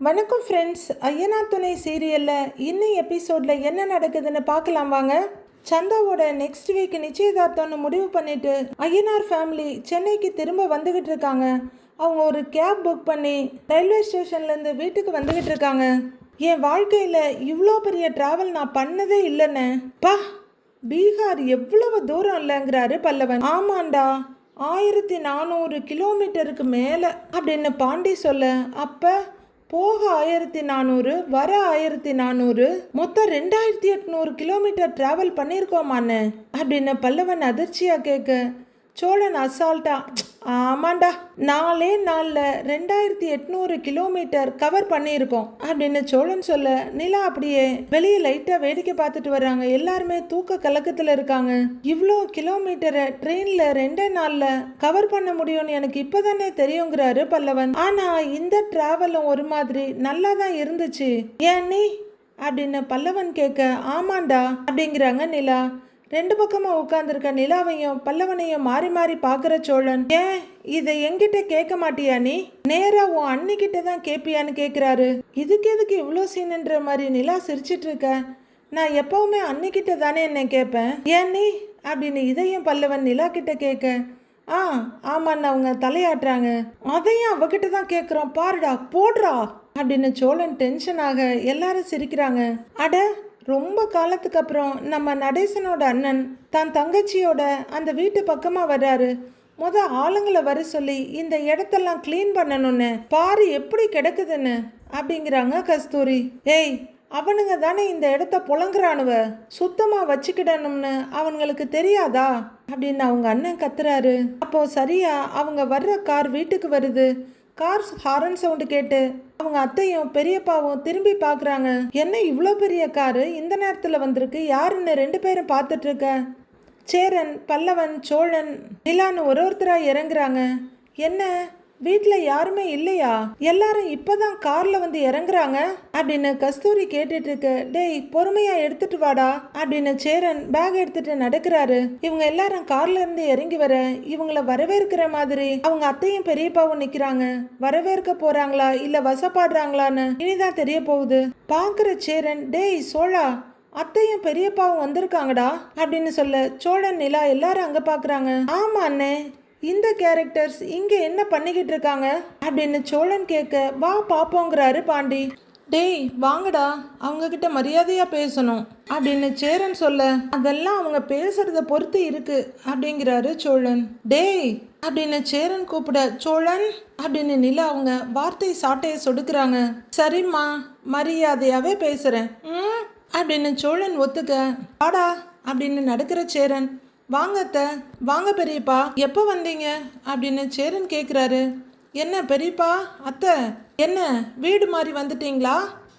வணக்கம் ஃப்ரெண்ட்ஸ். ஐயனார் துணை சீரியலில் இன்னும் எபிசோடில் என்ன நடக்குதுன்னு பார்க்கலாம் வாங்க. சந்தாவோட நெக்ஸ்ட் வீக் நிச்சயதார்த்தம்னு முடிவு பண்ணிட்டு ஐயனார் ஃபேமிலி சென்னைக்கு திரும்ப வந்துக்கிட்டு இருக்காங்க. அவங்க ஒரு கேப் புக் பண்ணி ரயில்வே ஸ்டேஷன்லேருந்து வீட்டுக்கு வந்துக்கிட்டு இருக்காங்க. என் வாழ்க்கையில் இவ்வளோ பெரிய ட்ராவல் நான் பண்ணதே இல்லைன்னு பா, பீகார் எவ்வளவு தூரம் இல்லைங்கிறாரு பல்லவன். ஆமாண்டா, 1400 கிலோமீட்டருக்கு மேலே அப்படின்னு பாண்டி சொல்ல, அப்போ போக 1400, வர 1400, மொத்தம் 2800 கிலோமீட்டர் டிராவல் பண்ணியிருக்கோமான்னு அப்படின்னு பல்லவன் அதிர்ச்சியாக கேட்க, சோழன் அசால்ட்டா, ஆமாண்டா 4 நாளில் 2800 கிலோமீட்டர் கவர் பண்ணியிருக்கோம் அப்படின்னு சோழன் சொல்ல, நிலா அப்படியே வெளியே லைட்டாக வேடிக்கை பார்த்துட்டு வர்றாங்க. எல்லாருமே தூக்க கலக்கத்தில் இருக்காங்க. இவ்வளோ கிலோமீட்டரை ட்ரெயினில் 2 நாளில் கவர் பண்ண முடியும்னு எனக்கு இப்போதானே தெரியுங்கிறாரு பல்லவன். ஆனால் இந்த டிராவலும் ஒரு மாதிரி நல்லா தான் இருந்துச்சு, ஏன் நீ அப்படின்னு பல்லவன் கேட்க, ஆமாண்டா அப்படிங்கிறாங்க நிலா. 2 பக்கமாக உட்காந்துருக்க நிலாவையும் பல்லவனையும் மாறி மாறி பார்க்குற சோழன், ஏன் இதை என்கிட்ட கேட்க மாட்டியா, நீ நேரா உன் அன்னிக்கிட்ட தான் கேட்பியான்னு கேட்குறாரு. இதுக்கு எதுக்கு இவ்வளோ சீனுன்ற மாதிரி நிலா சிரிச்சிட்டு இருக்க, நான் எப்பவுமே அன்னிக்கிட்ட தானே என்ன கேட்பேன், ஏன் நீ அப்படின்னு இதையும் பல்லவன் நிலா கிட்ட கேட்க, ஆமான்னு அவங்க தலையாட்டுறாங்க. அதையும் அவகிட்ட தான் கேட்குறோம், பாருடா போடுறா அப்படின்னு சோழன் டென்ஷனாக எல்லாரும் சிரிக்கிறாங்க. அட, ரொம்ப காலத்துக்கு அப்புறம் நம்ம நடேசனோட அண்ணன் தான் தங்கச்சியோட அந்த வீட்டு பக்கமாக வர்றாரு. ஆளுங்களை வர சொல்லி இந்த இடத்தெல்லாம் க்ளீன் பண்ணணும்னு பாரு எப்படி கிடக்குதுன்னு அப்படிங்கிறாங்க கஸ்தூரி. ஏய், அவனுங்க தானே இந்த இடத்த புலங்குறானுவ, சுத்தமாக வச்சுக்கிடணும்னு அவங்களுக்கு தெரியாதா அப்படின்னு அவங்க அண்ணன் கத்துறாரு. அப்போ சரியா அவங்க வர்ற கார் வீட்டுக்கு வருது. கார் ஹாரன் சவுண்டு கேட்டு அவங்க அத்தையும் பெரியப்பாவும் திரும்பி பார்க்குறாங்க. என்ன இவ்வளோ பெரிய காரு இந்த நேரத்தில் வந்திருக்கு, யாருன்னு 2 பேரும் பார்த்துட்டு இருக்க. சேரன், பல்லவன், சோழன், நிலான்னு ஒருத்தராக இறங்குறாங்க. என்ன வீட்டில் யாருமே இல்லையா, எல்லாரும் இப்போதான் காரில் வந்து இறங்குறாங்க அப்படின்னு கஸ்தூரி கேட்டுட்டு இருக்கு. டேய், பொறுமையா எடுத்துட்டு வாடா அப்படின்னு சேரன் பேக் எடுத்துட்டு நடக்கிறாரு. இவங்க எல்லாரும் கார்ல இருந்து இறங்கி வர இவங்கள வரவேற்கிற மாதிரி அவங்க அத்தையும் பெரியப்பாவும் நிக்கிறாங்க. வரவேற்க போறாங்களா இல்ல வசப்பாடுறாங்களான்னு இனிதான் தெரிய போகுது. பாக்குற சேரன், டேய் சோழா, அத்தையும் பெரியப்பாவும் வந்திருக்காங்கடா அப்படின்னு சொல்ல, சோழன், நிலா எல்லாரும் அங்க பாக்குறாங்க. ஆமா அண்ணே, இந்த கேரக்டர்ஸ் இங்கே என்ன பண்ணிக்கிட்டு இருக்காங்க அப்படின்னு சோழன் கேட்க, வா பாப்போங்கிறாரு பாண்டி. டேய் வாங்கடா, அவங்க கிட்ட மரியாதையா பேசணும் அப்படின்னு சேரன் சொல்ல, அதெல்லாம் அவங்க பேசுறத பொறுத்து இருக்கு அப்படிங்கிறாரு சோழன். டேய் அப்படின்னு சேரன் கூப்பிட, சோழன் அப்படின்னு நிலா அவங்க வார்த்தை சாட்டையை சொடுக்குறாங்க. சரிம்மா, மரியாதையாவே பேசுறேன் அப்படின்னு சோழன் ஒத்துக்க, வாடா அப்படின்னு நடக்கிற சேரன், வாங்க அத்தை, வாங்க பெரியப்பா, எப்போ வந்தீங்க அப்படின்னு சேரன் கேட்குறாரு. என்ன பெரியப்பா, அத்தை என்ன வீடு மாதிரி வந்துட்டீங்களா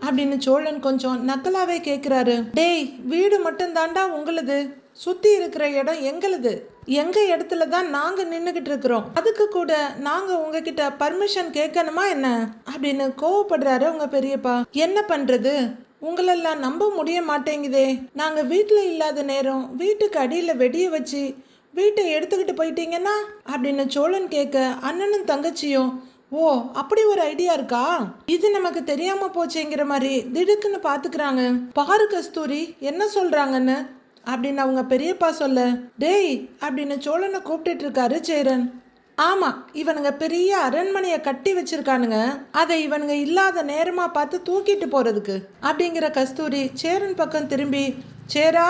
அப்படின்னு சோழன் கொஞ்சம் நக்கலாவே கேட்குறாரு. டேய், வீடு மட்டும் தாண்டா உங்களுது, சுற்றி இருக்கிற இடம் எங்களுது, எங்கள் இடத்துல தான் நாங்கள் நின்றுக்கிட்டு இருக்கிறோம், அதுக்கு கூட நாங்கள் உங்ககிட்ட பர்மிஷன் கேட்கணுமா என்ன அப்படின்னு கோவப்படுறாரு உங்க பெரியப்பா. என்ன பண்ணுறது, உங்களெல்லாம் நம்ப முடிய மாட்டேங்குதே, நாங்கள் வீட்டில் இல்லாத நேரம் வீட்டுக்கு அடியில் வெடியை வச்சு வீட்டை எடுத்துக்கிட்டு போயிட்டீங்கன்னா அப்படின்னு சோழன் கேட்க, அண்ணனும் தங்கச்சியும், ஓ அப்படி ஒரு ஐடியா இருக்கா, இது நமக்கு தெரியாம போச்சேங்கிற மாதிரி திடுக்குன்னு பாத்துக்கிறாங்க. பாரு கஸ்தூரி என்ன சொல்றாங்கன்னு அப்படின்னு அவங்க பெரியப்பா சொல்ல, டேய் அப்படின்னு சோழனை கூப்பிட்டுட்டு இருக்காரு சேரன். ஆமா, இவனுங்க பெரிய அரண்மனையை கட்டி வச்சிருக்கானுங்க, அதை இவனுங்க இல்லாத நேரமா பார்த்து தூக்கிட்டு போறதுக்கு அப்படிங்கிற கஸ்தூரி சேரன் பக்கம் திரும்பி, சேரா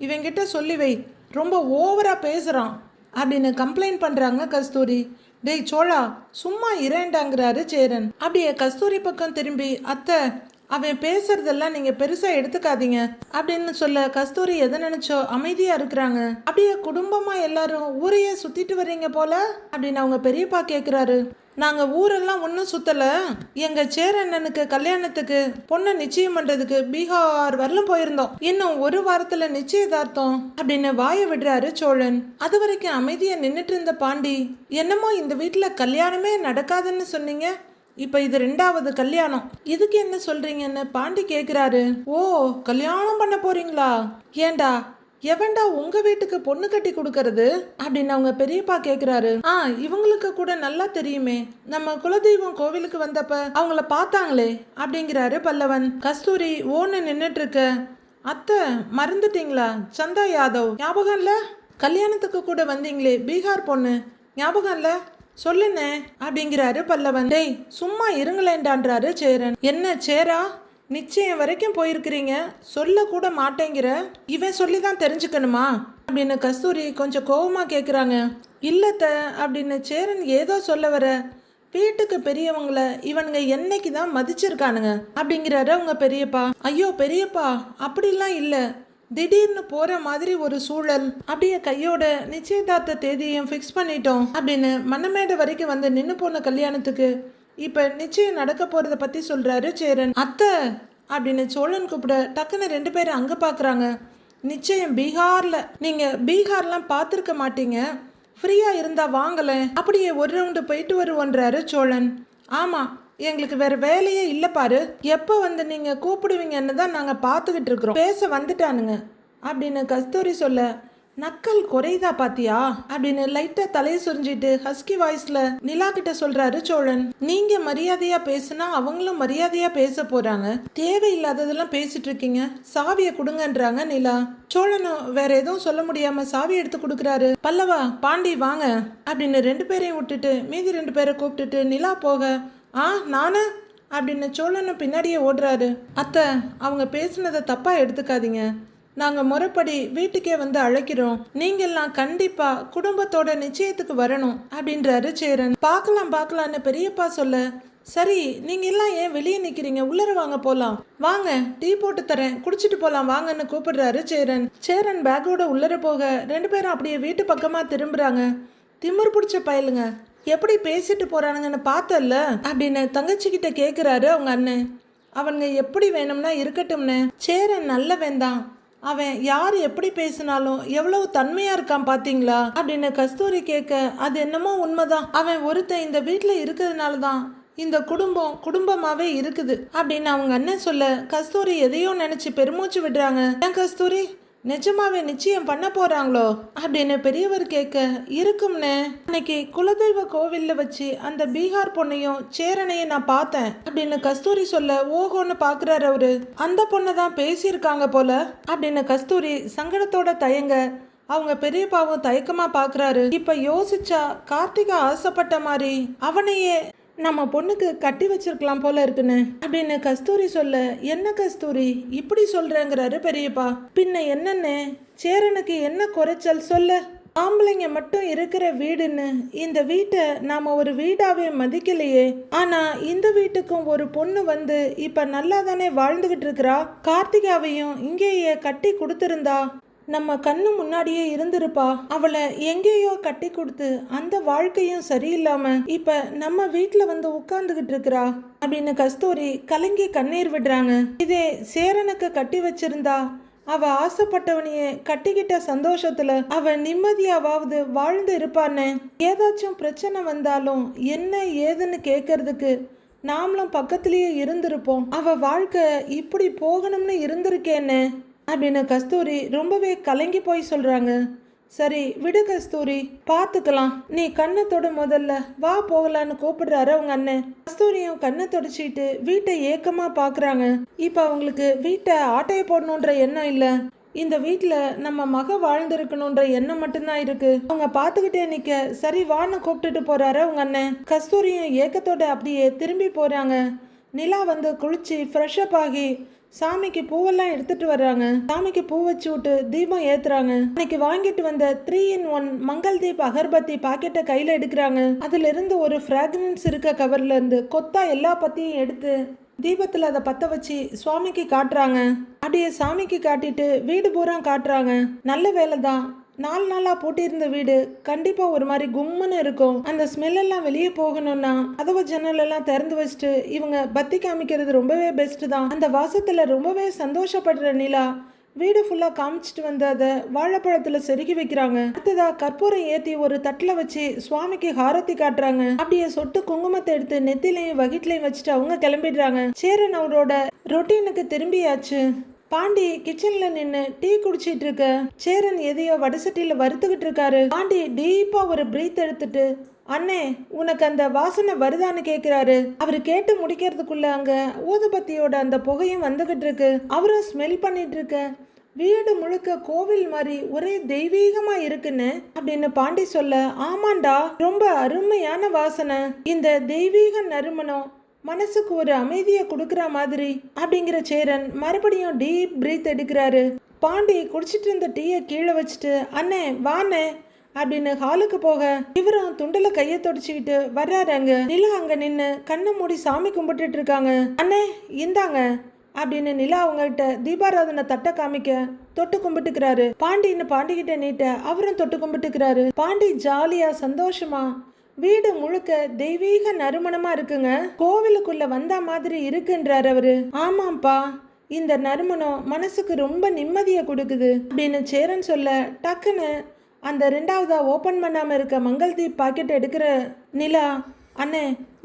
இவங்கிட்ட சொல்லி வை, ரொம்ப ஓவரா பேசுறான் அப்படின்னு கம்ப்ளைண்ட் பண்றாங்க கஸ்தூரி. டேய் சோழா சும்மா இரண்டாங்கிறாரு சேரன். அப்படியே கஸ்தூரி பக்கம் திரும்பி, அத்தை அவன் பேசுறதெல்லாம் நீங்க பெருசா எடுத்துக்காதீங்க அப்படின்னு சொல்ல, கஸ்தூரி எதை நினைச்சோ அமைதியா இருக்கிறாங்க. அப்படியே குடும்பமா எல்லாரும் ஊரையே சுத்திட்டு வர்றீங்க போல அப்படின்னு அவங்க பெரியப்பா கேட்குறாரு. நாங்க ஊரெல்லாம் ஒன்றும் சுத்தல, எங்க சேரண்ணனுக்கு கல்யாணத்துக்கு பொண்ணை நிச்சயம் பண்றதுக்கு பீகார் வரலும் போயிருந்தோம், இன்னும் 1 வாரத்துல நிச்சயதார்த்தம் அப்படின்னு வாய விடுறாரு சோழன். அது வரைக்கும் அமைதியா நின்றுட்டு இருந்த பாண்டி, என்னமோ இந்த வீட்டுல கல்யாணமே நடக்காதுன்னு சொன்னீங்க, இப்போ இது 2வது கல்யாணம், இதுக்கு என்ன சொல்றீங்கன்னு பாண்டி கேட்குறாரு. ஓ கல்யாணம் பண்ண போறீங்களா, ஏண்டா எவன்டா உங்க வீட்டுக்கு பொண்ணு கட்டி கொடுக்கறது அப்படின்னு அவங்க பெரியப்பா கேக்குறாரு. இவங்களுக்கு கூட நல்லா தெரியுமே, நம்ம குலதெய்வம் கோவிலுக்கு வந்தப்ப அவங்கள பார்த்தாங்களே அப்படிங்கிறாரு பல்லவன். கஸ்தூரி ஓன்னு நின்னுட்டு இருக்க. அத்தை மறந்துட்டீங்களா? சந்தா யாதவ் ஞாபகம் இல்ல? கல்யாணத்துக்கு கூட வந்தீங்களே பீகார் பொண்ணு ஞாபகம் இல்ல? சொல்லுனே அப்படிங்கிறாரு பல்லவன். டேய் சும்மா இருங்களேன்டான்றாரு சேரன். என்ன சேரா, நிச்சயம் வரைக்கும் போயிருக்கிறீங்க, சொல்ல கூட மாட்டேங்கிற, இவன் சொல்லி தான் தெரிஞ்சுக்கணுமா அப்படின்னு கஸ்தூரி கொஞ்சம் கோவமா கேட்குறாங்க. இல்லத்த அப்படின்னு சேரன் ஏதோ சொல்ல வர, வீட்டுக்கு பெரியவங்கள இவனுங்க என்னைக்கு தான் மதிச்சிருக்கானுங்க அப்படிங்கிறாரு அவங்க பெரியப்பா. ஐயோ பெரியப்பா, அப்படிலாம் இல்லை, திடீர்னு போற மாதிரி ஒரு சூழல், அப்படியே கையோட நிச்சயதார்த்த தேதியும் ஃபிக்ஸ் பண்ணிட்டோம் அப்படின்னு மன்னமேடை வரைக்கும் வந்து நின்று போன கல்யாணத்துக்கு இப்ப நிச்சயம் நடக்க போறத பத்தி சொல்றாரு சேரன். அத்தை அப்படின்னு சோழன் கூப்பிட டக்குன்னு 2 பேரும் அங்க பாக்குறாங்க. நிச்சயம் பீகார்ல, நீங்க பீகார்லாம் பார்த்துருக்க மாட்டீங்க, ஃப்ரீயா இருந்தா வாங்கல, அப்படியே ஒரு ரவுண்டு போயிட்டு வருவோன்றாரு சோழன். ஆமா, எங்களுக்கு வேற வேலையே இல்லை பாரு, எப்போ வந்து நீங்க கூப்பிடுவீங்கன்னு தான் நாங்கள் பார்த்துக்கிட்டு இருக்கிறோம், பேச வந்துட்டானுங்க அப்படின்னு கஸ்தூரி சொல்ல, நக்கல் குறைதா பாத்தியா அப்படின்னு லைட்டா தலையை சுரிஞ்சிட்டு ஹஸ்கி வாய்ஸ்ல நிலா கிட்ட சொல்றாரு சோழன். நீங்க மரியாதையா பேசுனா அவங்களும் மரியாதையா பேச போறாங்க, தேவையில்லாததெல்லாம் பேசிட்டு இருக்கீங்க, சாவியை கொடுங்கன்றாங்க நிலா. சோழனும் வேற எதுவும் சொல்ல முடியாம சாவி எடுத்து கொடுக்குறாரு. பல்லவா பாண்டி வாங்க அப்படின்னு 2 பேரையும் விட்டுட்டு மீதி 2 பேரை கூப்பிட்டுட்டு நிலா போக, நானு அப்படின்னு சோழனும் பின்னாடியே ஓடுறாரு. அத்தை அவங்க பேசுனதை தப்பா எடுத்துக்காதீங்க, நாங்கள் முறைப்படி வீட்டுக்கே வந்து அழைக்கிறோம், நீங்கெல்லாம் கண்டிப்பா குடும்பத்தோட நிச்சயத்துக்கு வரணும் அப்படின்றாரு சேரன். பார்க்கலான்னு பெரியப்பா சொல்ல, சரி நீங்க எல்லாம் ஏன் வெளியே நிக்கிறீங்க, உள்ளர வாங்க போலாம், வாங்க டீ போட்டு தரேன் குடிச்சிட்டு போலாம் வாங்கன்னு கூப்பிடுறாரு சேரன். சேரன் பேக்கோட உள்ளர போக 2 பேரும் அப்படியே வீட்டு பக்கமா திரும்புறாங்க. திமிர் பிடிச்ச பயலுங்க, எப்படி பேசிட்டு போறானுங்கன்னு பார்த்தல்ல அப்படின்னு தங்கச்சிக்கிட்ட கேட்குறாரு அவங்க அண்ணன். அவனுங்க எப்படி வேணும்னா இருக்கட்டும்னு. சேரன் நல்லவன் தான், அவன் யார் எப்படி பேசினாலும் எவ்வளவு தன்மையா இருக்கான் பாத்தீங்களா அப்படின்னு கஸ்தூரி கேட்க, அது என்னமோ உண்மைதான், அவன் ஒருத்தன் இந்த வீட்டில் இருக்கிறதுனால தான் இந்த குடும்பமாவே இருக்குது அப்படின்னு அவங்க அண்ணன் சொல்ல, கஸ்தூரி எதையோ நினைச்சு பெருமூச்சு விடுறாங்க. ஏன் கஸ்தூரி, நிஜமாவே நிச்சயம் பண்ண போறாங்களோ அப்படின்னு பெரியவர் கேட்க, இருக்கும்னு அன்னைக்கு குலதெய்வ கோவில்ல வச்சு அந்த பீகார் பொண்ணையும் சேரனையும் நான் பார்த்தேன் அப்படின்னு கஸ்தூரி சொல்ல, ஓஹோன்னு பாக்குறாரு அவரு. அந்த பொண்ணை தான் பேசியிருக்காங்க போல அப்படின்னு கஸ்தூரி சங்கடத்தோட தயங்க, அவங்க பெரியப்பாவும் தயக்கமா பாக்குறாரு. இப்ப யோசிச்சா கார்த்திகா ஆசைப்பட்ட மாதிரி அவனையே நம்ம பொண்ணுக்கு கட்டி வச்சிருக்கலாம் போல இருக்குன்னு அப்படின்னு கஸ்தூரி சொல்ல, என்ன கஸ்தூரி இப்படி சொல்றேங்கிறாரு பெரியப்பா. பின்ன என்னன்னு, சேரனுக்கு என்ன குறைச்சல் சொல்ல, ஆம்பளைங்க மட்டும் இருக்கிற வீடுன்னு இந்த வீட்டை நாம ஒரு வீடாவே மதிக்கலையே, ஆனா இந்த வீட்டுக்கும் ஒரு பொண்ணு வந்து இப்ப நல்லா தானே வாழ்ந்துகிட்டு இருக்கிறா, கார்த்திகாவையும் இங்கேயே கட்டி கொடுத்திருந்தா நம்ம கண்ணு முன்னாடியே இருந்திருப்பா, அவளை எங்கேயோ கட்டி கொடுத்து அந்த வாழ்க்கையும் சரியில்லாம இப்ப நம்ம வீட்டுல வந்து உட்கார்ந்துகிட்டு இருக்கிறா அப்படின்னு கஸ்தூரி கலங்கி கண்ணீர் விடுறாங்க. இதே சேரனுக்கு கட்டி வச்சிருந்தா அவ ஆசைப்பட்டவனையே கட்டிக்கிட்ட சந்தோஷத்துல அவ நிம்மதியாவது வாழ்ந்து இருப்பான்னு, ஏதாச்சும் பிரச்சனை வந்தாலும் என்ன ஏதுன்னு கேட்கறதுக்கு நாமளும் பக்கத்திலேயே இருந்திருப்போம், அவ வாழ்க்கை இப்படி போகணும்னு இருந்திருக்கேன்னு அப்படின்னு கஸ்தூரி ரொம்பவே கலங்கி போய் சொல்றாங்க. சரி விடு கஸ்தூரி, பார்த்துக்கலாம், நீ கண்ணை தொட முதல்ல, வா போகலான்னு கூப்பிடுறாரு அவங்க அண்ணன். கஸ்தூரியும் கண்ணை தொடச்சிட்டு வீட்டை ஏக்கமா பாக்குறாங்க. இப்ப அவங்களுக்கு வீட்டை ஆட்டைய போடணுன்ற எண்ணம் இல்ல, இந்த வீட்டுல நம்ம மக வாழ்ந்திருக்கணும்ன்ற எண்ணம் மட்டும்தான் இருக்கு. அவங்க பாத்துக்கிட்டே நிக்க, சரி வான்னு கூப்பிட்டுட்டு போறாரு அவங்க அண்ணன். கஸ்தூரியும் ஏக்கத்தோட அப்படியே திரும்பி போறாங்க. நிலா வந்து குளிச்சு ஃப்ரெஷ் அப் ஆகி சாமிக்கு பூவெல்லாம் எடுத்துட்டு வர்றாங்க. சாமிக்கு பூ வச்சு விட்டு தீபம் ஏத்துறாங்க. அன்னைக்கு வாங்கிட்டு வந்த 3-in-1 மங்கள் தீப் அகர்பத்தி பாக்கெட்டை கையில எடுக்கிறாங்க. அதுல இருந்து ஒரு ஃப்ராக்ரன்ஸ் இருக்க கவர்ல இருந்து கொத்தா எல்லா பத்தியும் எடுத்து தீபத்துல அதை பத்த வச்சு சுவாமிக்கு காட்டுறாங்க. அப்படியே சாமிக்கு காட்டிட்டு வீடு பூரா காட்டுறாங்க. நல்ல வேலை தான், 4 நாளா பூட்டியிருந்த வீடு கண்டிப்பா ஒரு மாதிரி கும்முன்னு இருக்கும். அந்த ஸ்மெல் எல்லாம் வெளியே போகணும்னா கதவு ஜன்னல் எல்லாம் திறந்து வச்சுட்டு இவங்க பத்தி காமிக்கிறது ரொம்பவே பெஸ்ட் தான். அந்த வாசத்துல ரொம்பவே சந்தோஷப்படுற நிலா வீடு ஃபுல்லா காமிச்சிட்டு வந்து அதை வாழைப்பழத்துல செருகி வைக்கிறாங்க. அடுத்ததா கற்பூரம் ஏத்தி ஒரு தட்டுல வச்சு சுவாமிக்கு ஹாரத்தி காட்டுறாங்க. அப்படியே சொட்டு குங்குமத்தை எடுத்து நெத்திலையும் வகிட்லையும் வச்சுட்டு அவங்க கிளம்பிடுறாங்க. சேரன் அவரோட ரொட்டீனுக்கு திரும்பியாச்சு. பாண்டி கிச்சன்ல நின்னு டீ குடிச்சிட்டு இருக்க சேரன் எதையோ வடசட்டியில வறுத்துக்கிட்டு இருக்காரு. பாண்டி டீப்பா ஒரு பிரீத் எடுத்துட்டு, அண்ணே உனக்கு அந்த வாசனை வருதான்னு கேக்குறாரு. அவரு கேட்டு முடிக்கிறதுக்குள்ள அங்க ஊதுபத்தியோட அந்த புகையும் வந்துகிட்டு இருக்கு. அவரும் ஸ்மெல் பண்ணிட்டு இருக்க வீடு முழுக்க கோவில் மாதிரி ஒரே தெய்வீகமா இருக்குன்னு அப்படின்னு பாண்டி சொல்ல, ஆமாண்டா ரொம்ப அருமையான வாசனை, இந்த தெய்வீக நறுமணம் மனசுக்கு ஒரு அமைதியை கொடுக்குற மாதிரி அப்படிங்கிற சேரன் மறுபடியும் டீப் பிரீத் எடுக்கிறாரு. பாண்டி குடிச்சிட்டு இருந்த டீயை கீழே வச்சுட்டு, அண்ணே வாண்ணே அப்படின்னு ஹாலுக்கு போக இவரும் துண்டுல கையை தொடச்சிக்கிட்டு வர்றாருங்க. நிலா அங்க நின்று கண்ணை மூடி சாமி கும்பிட்டுட்டு இருக்காங்க. அண்ணே இந்தாங்க அப்படின்னு நிலா அவங்ககிட்ட தீபாராதனை தட்டை காமிக்க தொட்டு கும்பிட்டுக்கிறாரு. பாண்டின்னு பாண்டிகிட்ட நீட்ட அவரும் தொட்டு கும்பிட்டுக்கிறாரு. பாண்டி ஜாலியா சந்தோஷமா வீடு முழுக்க தெய்வீக நறுமணமா இருக்குங்க, கோவிலுக்குள்ள வந்த மாதிரி இருக்குன்றாரு அவரு. ஆமாப்பா, இந்த நறுமணம் மனசுக்கு ரொம்ப நிம்மதியை கொடுக்குது அப்படின்னு சேரன் சொல்ல, டக்குன்னு அந்த 2வதா ஓபன் பண்ணாம இருக்க மங்கள்தீப் பாக்கெட் எடுக்கிற நிலா, அண்ணே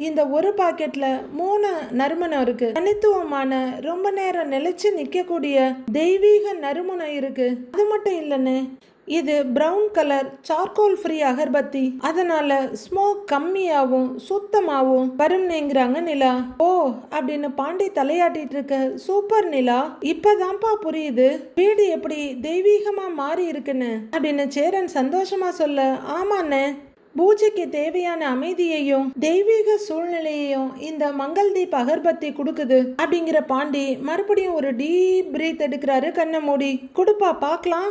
இந்த ஒரு பாக்கெட்ல 3 நறுமணம் இருக்கு, தனித்துவமான ரொம்ப நேரம் நிலைச்சு நிக்கக்கூடிய தெய்வீக நறுமணம் இருக்கு. அது மட்டும் இல்லைன்னு இது brown colour charcoal free agarbatti, அதனால ஸ்மோக் கம்மியாகவும் சுத்தமாகவும் வரும்னேங்கிறாங்க நிலா. ஓ அப்படின்னு பாண்டி தலையாட்டிட்டு இருக்க, சூப்பர் நிலா, இப்பதான்ப்பா புரியுது வீடு எப்படி தெய்வீகமா மாறி இருக்குன்னு அப்படின்னு சேரன் சந்தோஷமா சொல்ல, ஆமாண்ணே பூஜைக்கு தேவையான அமைதியையும் தெய்வீக சூழ்நிலையையும் இந்த மங்கள்தீப் அகர்பத்தி கொடுக்குது அப்படிங்கிற பாண்டி மறுபடியும் ஒரு டீப் பிரீத் எடுக்கிறாரு. கண்ணை மூடி, கொடுப்பா பார்க்கலாம்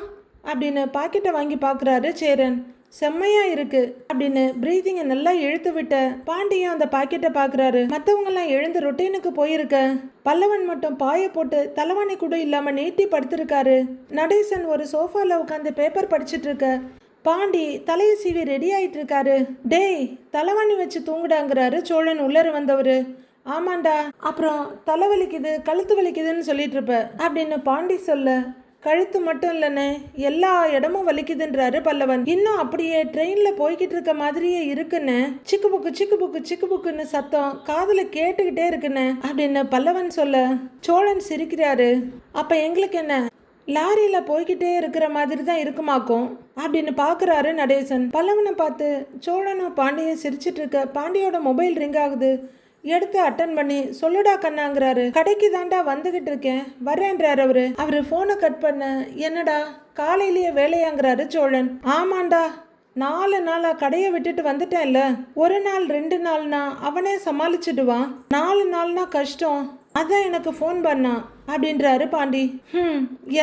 அப்படின்னு பாக்கெட்டை வாங்கி பார்க்குறாரு சேரன். செம்மையா இருக்கு அப்படின்னு பிரீதிங்கை நல்லா இழுத்து விட்ட பாண்டியும் அந்த பாக்கெட்டை பார்க்குறாரு. மற்றவங்கெல்லாம் எழுந்து ரொட்டீனுக்கு போயிருக்க, பல்லவன் மட்டும் பாய போட்டு தலைவாணி கூட இல்லாம நீட்டி படுத்திருக்காரு. நடேசன் ஒரு சோஃபால உட்காந்து பேப்பர் படிச்சுட்டு இருக்க, பாண்டி தலையை சீவி ரெடி ஆயிட்டு இருக்காரு. டேய் தலைவாணி வச்சு தூங்குடாங்கிறாரு சோழன் உள்ளர வந்தவரு. ஆமாண்டா, அப்புறம் தலை வலிக்குது கழுத்து வலிக்குதுன்னு சொல்லிட்டு இருப்ப அப்படின்னு பாண்டி சொல்ல, கழுத்து மட்டும் இல்லைன்னு எல்லா இடமும் வலிக்குதுன்றாரு பல்லவன். இன்னும் அப்படியே ட்ரெயின்ல போய்கிட்டு இருக்க மாதிரியே இருக்குன்னு சிக்கு புக்கு சிக்கு புக்கு சிக்கு புக்குன்னு சத்தம் காதுல கேட்டுக்கிட்டே இருக்குன்னு அப்படின்னு பல்லவன் சொல்ல, சோழன் சிரிக்கிறாரு. அப்ப எங்களுக்கு என்ன, லாரியில போய்கிட்டே இருக்கிற மாதிரி தான் இருக்குமாக்கும் அப்படின்னு பாக்குறாரு நடேசன். பல்லவனை பார்த்து சோழனும் பாண்டியும் சிரிச்சிட்டு இருக்க, பாண்டியோட மொபைல் ரிங் ஆகுது. எடுத்து அட்டன் பண்ணி, சொல்லுடா கண்ணாங்கிறாரு. கடைக்கு தாண்டா வந்துகிட்டு இருக்கேன் வரேன்றாரு அவரு போனை கட் பண்ண, என்னடா காலையிலேயே வேலையாங்கிறாரு சோழன். ஆமாண்டா 4 நாளா கடையை விட்டுட்டு வந்துட்டேன்ல, 1 நாள் 2 நாள்னா அவனே சமாளிச்சுடுவான், 4 நாள்னா கஷ்டம், அதான் எனக்கு ஃபோன் பண்ணான் அப்படின்றாரு பாண்டி.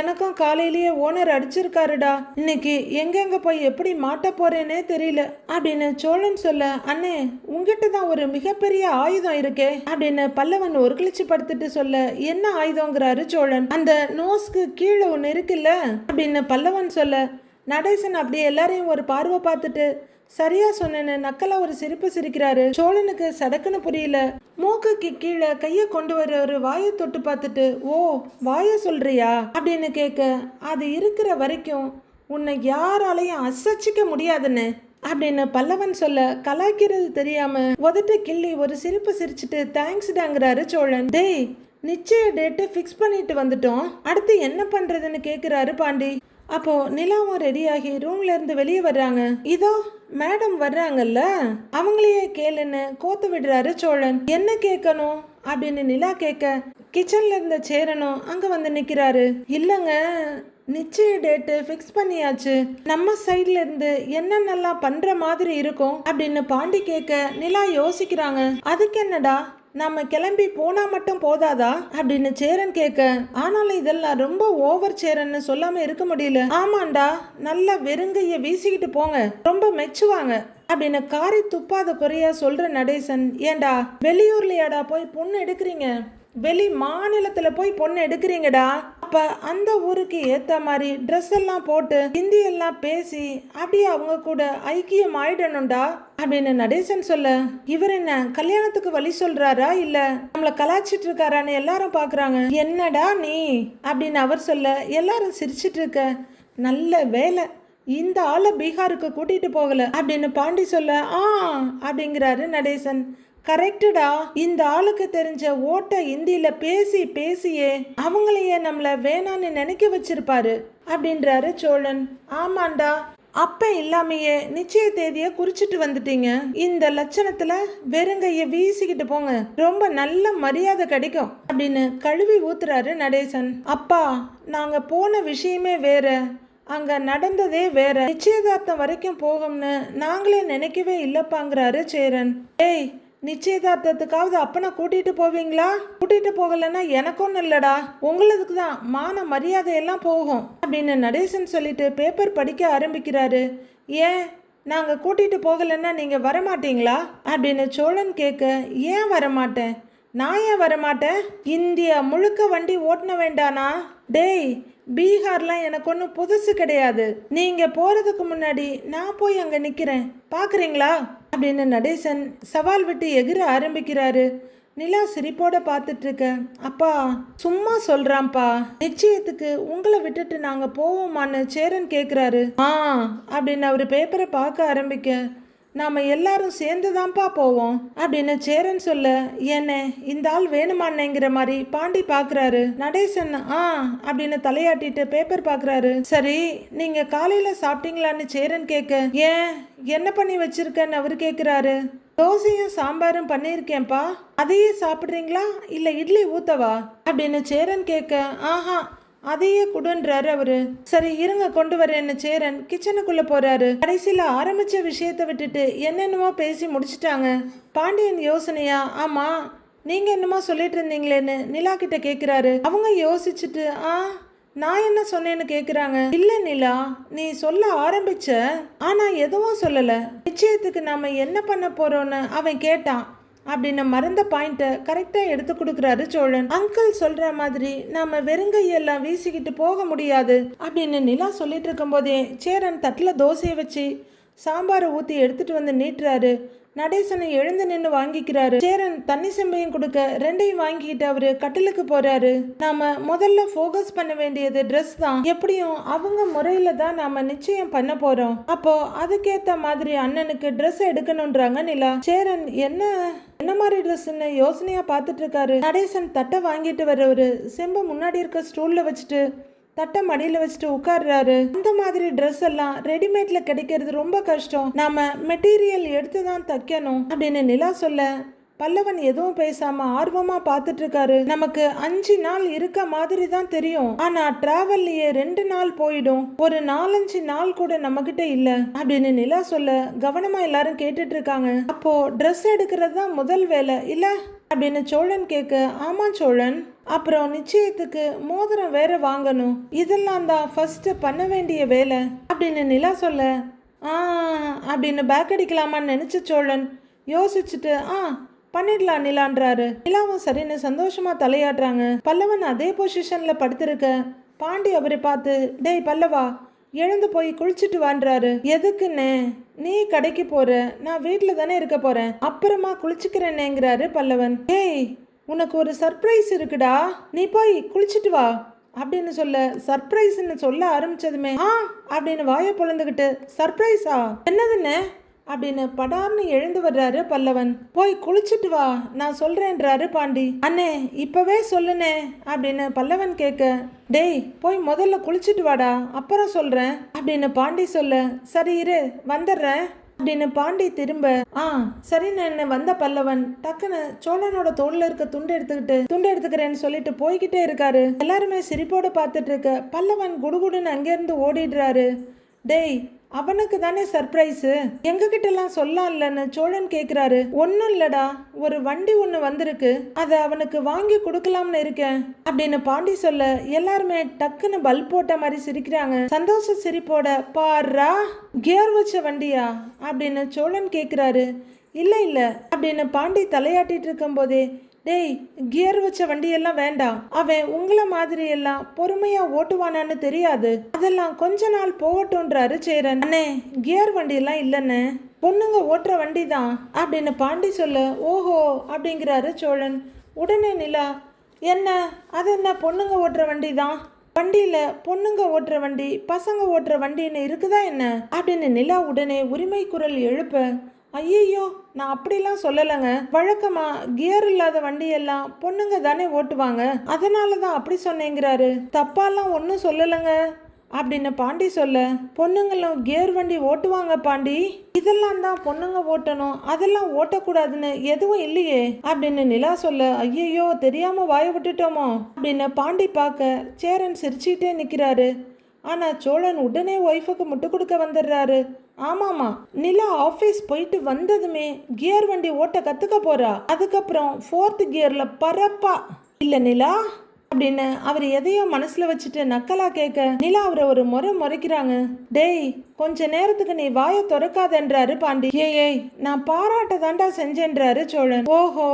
எனக்கும் காலையிலேயே ஓனர் அடிச்சிருக்காருடா, இன்னைக்கு எங்கெங்க போய் எப்படி மாட்ட போறேனே தெரியல அப்படின்னு சோழன் சொல்ல, அண்ணே உங்ககிட்ட தான் ஒரு மிகப்பெரிய ஆயுதம் இருக்கே அப்படின்னு பல்லவன் ஒரு கிழிச்சு படுத்துட்டு சொல்ல, என்ன ஆயுதங்கிறாரு சோழன். அந்த நோஸ்க்கு கீழே ஒன்று இருக்குல்ல அப்படின்னு பல்லவன் சொல்ல, நடேசன் அப்படியே எல்லாரையும் ஒரு பார்வை பார்த்துட்டு சரியா சொன்னேன்னு நக்கலா ஒரு சிரிப்பு சிரிக்கிறாரு. சோழனுக்கு சடக்குன்னு புரியல. மூக்குக்கு கீழே கைய கொண்டு வர ஒரு வாயை தொட்டு பார்த்துட்டு, ஓ வாய சொல்றியா அப்படின்னு கேட்க, அது இருக்கிற வரைக்கும் உன்னை யாராலையும் அசைச்சிக்க முடியாதுன்னு அப்படின்னு பல்லவன் சொல்ல, கலாய்க்கிறது தெரியாம உதட்ட கிள்ளி ஒரு சிரிப்பு சிரிச்சுட்டு தேங்க்ஸ்டாங்கிறாரு சோழன். டேய் நிச்சய டேட்டு ஃபிக்ஸ் பண்ணிட்டு வந்துட்டோம், அடுத்து என்ன பண்றதுன்னு கேட்கிறாரு பாண்டி. அப்போ நிலாவும் ரெடியாகி ரூம்ல இருந்து வெளியே வர்றாங்க. இதோ மேடம் வர்றாங்கல்ல அவங்களையே கேளுன்னு கோத்து விடுறாரு சோழன். என்ன கேட்கணும் அப்படின்னு நிலா கேட்க, கிச்சன்ல இருந்த சேரனும் அங்க வந்து நிக்கிறாரு. இல்லங்க நிச்சய டேட்டு ஃபிக்ஸ் பண்ணியாச்சு, நம்ம சைட்ல இருந்து என்னென்னலாம் பண்ற மாதிரி இருக்கும் அப்படின்னு பாண்டி கேட்க நிலா யோசிக்கிறாங்க. அதுக்கு என்னடா நம்ம கிளம்பி போனா மட்டும் போதாதா அப்படின்னு சேரன் கேட்க, ஆனாலும் இதெல்லாம் ரொம்ப ஓவர் சேரன்னு சொல்லாம இருக்க முடியல. ஆமாண்டா நல்லா வெறுங்கைய வீசிக்கிட்டு போங்க, ரொம்ப மெச்சுவாங்க அப்படின்னு காரி துப்பாத குறையா சொல்ற நடேசன். ஏண்டா வெளியூர்லயாடா போய் பொண்ணு எடுக்கிறீங்க, வெளி மாநிலத்துல போய் பொண்ணு எடுக்கிறீங்கடா, அப்ப அந்த ஊருக்கு ஏத்த மாதிரி ட்ரெஸ் எல்லாம் போட்டு ஹிந்தி எல்லாம் பேசி அப்படியே அவங்க கூட ஐக்கியம் ஆயிடணும்டா அப்படின்னு நடேசன் சொல்ல, இவர் என்ன கல்யாணத்துக்கு வழி சொல்றாரா இல்ல நம்மள கலாச்சிட்டு இருக்காரான்னு எல்லாரும் பாக்குறாங்க. என்னடா நீ அப்படின்னு அவர் சொல்ல, எல்லாரும் சிரிச்சிட்டு இருக்க, நல்ல வேலை இந்த ஆளை பீகாருக்கு கூட்டிட்டு போகல அப்படின்னு பாண்டி சொல்ல, அப்படிங்கிறாரு நடேசன். கரெக்டுடா. இந்த ஆளுக்கு தெரிஞ்ச ஓட்ட இந்தியில பேசி பேசியே அவங்களையே நம்மள வேணான்னு நினைக்க வச்சிருப்பாரு அப்படின்றாரு சோழன். ஆமாண்டா, அப்ப இல்லாமையே நிச்சய தேதியை குறிச்சிட்டு வந்துட்டீங்க. இந்த லட்சணத்துல வெறுங்கைய வீசிக்கிட்டு போங்க, ரொம்ப நல்ல மரியாதை கிடைக்கும் அப்படின்னு கழுவி ஊத்துறாரு நடேசன். அப்பா, நாங்க போன விஷயமே வேற, அங்க நடந்ததே வேற, நிச்சயதார்த்தம் வரைக்கும் போகும்னு நாங்களே நினைக்கவே இல்லப்பாங்கிறாரு சேரன். ஏய், நிச்சயதார்த்தத்துக்காவது அப்பனை கூட்டிட்டு போவீங்களா? கூட்டிட்டு போகலன்னா எனக்கும் இல்லடா, உங்களுக்கு தான் மான மரியாதை எல்லாம் போகும் அப்படின்னு நடேசன் சொல்லிட்டு பேப்பர் படிக்க ஆரம்பிக்கிறாரு. ஏன் நாங்க கூட்டிட்டு போகலன்னா நீங்க வரமாட்டீங்களா அப்படின்னு சோழன் கேட்க, ஏன் வரமாட்டேன், நான் ஏன் வரமாட்டேன், இந்தியா முழுக்க வண்டி ஓட்டின வேண்டானா? டேய், பீகார்லாம் எனக்கு ஒன்றும் புதுசு கிடையாது, நீங்க போறதுக்கு முன்னாடி நான் போய் அங்க நிக்கிறேன், பாக்குறீங்களா அப்படின்னு நடேசன் சவால் விட்டு எகிர ஆரம்பிக்கிறாரு. நிலா சிரிப்போட பார்த்துட்டு இருக்க. அப்பா சும்மா சொல்றான்ப்பா, நிச்சயத்துக்கு உங்களை விட்டுட்டு நாங்க போவோமான்னு சேரன் கேக்குறாரு. அப்படின்னு அவரு பேப்பரை பார்க்க ஆரம்பிக்க, நாம எல்லாரும் சேர்ந்துதான்ப்பா போவோம் அப்படின்னு சேரன் சொல்ல, என்ன இந்த ஆள் வேணுமான்னுங்கிற மாதிரி பாண்டி பாக்குறாரு. நடேசன் அப்படின்னு தலையாட்டிட்டு பேப்பர் பாக்குறாரு. சரி, நீங்க காலையில சாப்பிட்டீங்களான்னு சேரன் கேட்க, ஏன் என்ன பண்ணி வச்சிருக்கன்னு அவரு கேக்குறாரு. தோசையும் சாம்பாரும் பண்ணியிருக்கேன்ப்பா, அதையே சாப்பிட்றீங்களா இல்லை இட்லி ஊத்தவா அப்படின்னு சேரன் கேட்க, ஆஹா அதையே குடுன்றாரு அவரு. சரி இருங்க கொண்டு வரேன்னு சேரன் கிச்சனுக்குள்ள போறாரு. கடைசியில ஆரம்பிச்ச விஷயத்த விட்டுட்டு என்னென்னமோ பேசி முடிச்சிட்டாங்க. பாண்டியன் யோசனையா, ஆமா நீங்க என்னமோ சொல்லிட்டு இருந்தீங்களேன்னு நிலா கிட்ட கேக்குறாரு. அவங்க யோசிச்சுட்டு, நான் என்ன சொன்னேன்னு கேக்குறாங்க. இல்ல நிலா, நீ சொல்ல ஆரம்பிச்ச, ஆனா எதுவும் சொல்லல, நிச்சயத்துக்கு நாம என்ன பண்ண போறோம்னு அவன் கேட்டான் அப்படின்னு மறந்த பாயிண்ட்டை கரெக்டாக எடுத்து கொடுக்குறாரு சோழன். அங்கிள் சொல்ற மாதிரி நாம வெறுங்கையெல்லாம் வீசிக்கிட்டு போக முடியாது அப்படின்னு நிலா சொல்லிட்டு இருக்கும் போதே சேரன் தட்டில் தோசையை வச்சு சாம்பாரை ஊற்றி எடுத்துட்டு வந்து நீட்டுறாரு. நடேசனை எழுந்து நின்று வாங்கிக்கிறாரு. சேரன் தண்ணி செம்பையும் கொடுக்க ரெண்டையும் வாங்கிக்கிட்டு அவரு கட்டிலுக்கு போறாரு. நாம முதல்ல ஃபோக்கஸ் பண்ண வேண்டியது ட்ரெஸ் தான். எப்படியும் அவங்க முறையில தான் நாம நிச்சயம் பண்ண போறோம். அப்போ அதுக்கேத்த மாதிரி அண்ணனுக்கு ட்ரெஸ் எடுக்கணும்ன்றாங்க நிலா. சேரன் என்ன மாதிரி ட்ரெஸ்ன்னு யோசனையா பார்த்துட்டு இருக்காரு. நடேசன் தட்டை வாங்கிட்டு வர்றவரு செம்பை முன்னாடி இருக்க ஸ்டூல்ல வச்சுட்டு தட்டை மடியில் வச்சுட்டு உட்கார்றாரு. அந்த மாதிரி ட்ரெஸ் எல்லாம் ரெடிமேட்ல கிடைக்கிறது ரொம்ப கஷ்டம், நாம மெட்டீரியல் எடுத்து தான் தைக்கணும் அப்படின்னு நிலா சொல்ல, பல்லவன் எதுவும் பேசாம ஆர்வமா பார்த்துட்டு இருக்காரு. நமக்கு 5 நாள் இருக்க மாதிரி தான் தெரியும், ஆனா டிராவல்லையே 2 நாள் போயிடும், ஒரு 4-5 நாள் கூட நம்ம கிட்ட இல்ல அப்படின்னு நிலா சொல்ல கவனமா எல்லாரும் கேட்டுட்டு இருக்காங்க. அப்போ ட்ரெஸ் எடுக்கிறது தான் முதல் வேலை இல்ல அப்படின்னு சோழன் கேட்க, ஆமா சோழன், அப்புறம் நிச்சயத்துக்கு மோதிரம் வேற வாங்கணும், இதெல்லாம் தான் ஃபர்ஸ்ட் பண்ண வேண்டிய வேலை அப்படின்னு நிலா சொல்ல, அப்படின்னு பேக் அடிக்கலாமான்னு நினைச்ச சோழன் யோசிச்சுட்டு பண்ணிடலாம் நிலான்றாரு. நிலாவும் சரின்னு சந்தோஷமா தலையாடுறாங்க. பல்லவன் அதே பொசிஷன்ல படுத்திருக்க பாண்டி அவரை பார்த்து, டேய் பல்லவா, எழுந்து போய் குளிச்சுட்டு வான்றாரு. எதுக்குன்னு, நீ கடைக்கு போற, நான் வீட்டுல தானே இருக்க போறேன், அப்புறமா குளிச்சுக்கிறேன்னேங்கிறாரு பல்லவன். ஏய், உனக்கு ஒரு சர்ப்ரைஸ் இருக்குடா, நீ போய் குளிச்சுட்டு வா அப்படின்னு சொல்ல, சர்ப்ரைஸ்ன்னு சொல்ல ஆரம்பிச்சதுமே அப்படின்னு வாயை பொழந்துக்கிட்டு, சர்ப்ரைஸா என்னதுன்னு அப்படின்னு படார்னு எழுந்து வர்றாரு பல்லவன். போய் குளிச்சுட்டு வா, நான் சொல்றேன்றாரு பாண்டி. அண்ணே இப்பவே சொல்லுனே அப்படின்னு பல்லவன் கேட்க, டேய் போய் முதல்ல குளிச்சுட்டு வாடா, அப்புறம் சொல்றேன் அப்படின்னு பாண்டி சொல்ல, சரி இரு வந்துடுறேன் அப்படின்னு பாண்டி திரும்ப, சரின்னு வந்த பல்லவன் டக்குன்னு சோழனோட தோல்ல இருக்க துண்டு எடுத்துக்கிறேன்னு சொல்லிட்டு போய்கிட்டே இருக்காரு. எல்லாருமே சிரிப்போட பார்த்துட்டு இருக்க பல்லவன் குடுகுடுன்னு அங்கேருந்து ஓடிடுறாரு. டேய், அவனுக்கு தானே சர்ப்ரைஸு, எங்ககிட்ட எல்லாம் சொல்லலாம்லன்னு சோழன் கேக்குறாரு. ஒன்னும் இல்லடா, ஒரு வண்டி ஒன்று வந்திருக்கு, அதை அவனுக்கு வாங்கி கொடுக்கலாம்னு இருக்கேன் அப்படின்னு பாண்டி சொல்ல, எல்லாருமே டக்குன்னு பல்ப் போட்ட மாதிரி சிரிக்கிறாங்க. சந்தோஷ சிரிப்போட, பாரா கியர் வச்ச வண்டியா அப்படின்னு சோழன் கேக்குறாரு. இல்ல அப்படின்னு பாண்டி தலையாட்டிட்டு இருக்கும் போதே, டேய் கியர் வச்ச வண்டியெல்லாம் வேண்டாம், அவன் உங்களை மாதிரி எல்லாம் பொறுமையா ஓட்டுவானான்னு தெரியாது, அதெல்லாம் கொஞ்ச நாள் போகட்டும்ன்றாரு சேரன். அண்ணே கியர் வண்டியெல்லாம் இல்லைன்னு, பொண்ணுங்க ஓட்டுற வண்டி தான் அப்படின்னு பாண்டி சொல்ல, ஓஹோ அப்படிங்கிறாரு சோழன். உடனே நிலா, என்ன அது என்ன பொண்ணுங்க ஓட்டுற வண்டி தான், வண்டியில பொண்ணுங்க ஓட்டுற வண்டி பசங்க ஓட்டுற வண்டின்னு இருக்குதா என்ன அப்படின்னு நிலா உடனே உரிமை குரல் எழுப்ப, ஐயோ நான் அப்படிலாம் சொல்லலைங்க. வழக்கமா கியர் இல்லாத வண்டியெல்லாம் பொண்ணுங்க தானே ஓட்டுவாங்க, அதனால தான் அப்படி சொன்னேங்கிறாரு. தப்பாலாம் ஒன்றும் சொல்லலைங்க அப்படின்னு பாண்டி சொல்ல, பொண்ணுங்களும் கியர் வண்டி ஓட்டுவாங்க பாண்டி, இதெல்லாம் தான் பொண்ணுங்க ஓட்டணும், அதெல்லாம் ஓட்டக்கூடாதுன்னு எதுவும் இல்லையே அப்படின்னு நிலா சொல்ல, ஐயையோ தெரியாம வாய விட்டுட்டோமோ அப்படின்னு பாண்டி பார்க்க சேரன் சிரிச்சுட்டே நிற்கிறாரு. ஆனா சோழன் உடனே ஒய்ஃபுக்கு முட்டு கொடுக்க வந்துடுறாரு. ஆமாமா, நிலா ஆஃபீஸ் போயிட்டு வந்ததுமே கியர் வண்டி ஓட்ட கத்துக்க போறா, அதுக்கப்புறம் 4th கியர்ல பரப்பா. இல்ல நிலா அப்படின்னு அவர் எதையோ மனசுல வச்சுட்டு நக்கலா கேட்க, நிலா அவரை ஒரு முறை முறைக்கிறாங்க. டேய், கொஞ்ச நேரத்துக்கு நீ வாயை திறக்காதன்றாரு பாண்டி. ஏய், நான் பாராட்ட தாண்டா செஞ்சேன்றாரு சோழன். ஓஹோ,